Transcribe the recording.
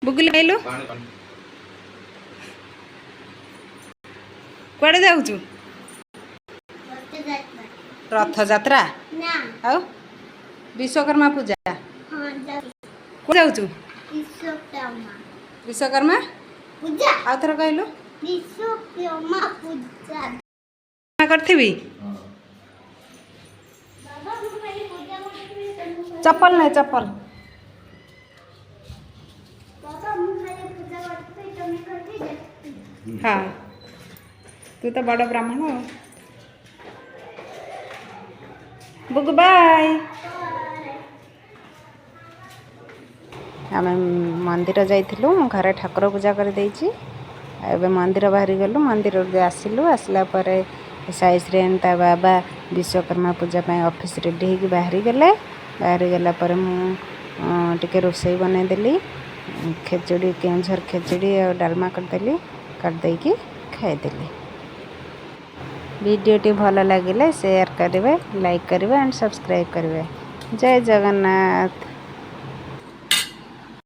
बुगुल आइलु कुआडे जाऊचु रथ यात्रा आउ विश्वकर्मा पूजा को जाऊचु विश्वकर्मा आउ थर कहलु विश्वकर्मा पूजा करथिबी चप्पल नहीं चप्पल हाँ तू तो बड़ ब्राह्मण हो बुग बाय आम मंदिर जाइलु घरे ठाकुर पूजा कर देछि एबे मंदिर बाहरी गलु मंदिर आसिलु आसला परे साइज रे ता बाबा विश्वकर्मा पूजा पे ऑफिस रेडी होगी बाहरी गला पर मु टिके रोसई बने देली खेचड़ी केउझर खेचड़ी और डालमा करदेली करदेकी खाईदेली वीडियो टी भल लगे शेयर करेंगे लाइक करेंगे एंड सब्सक्राइब करेंगे जय जगन्नाथ।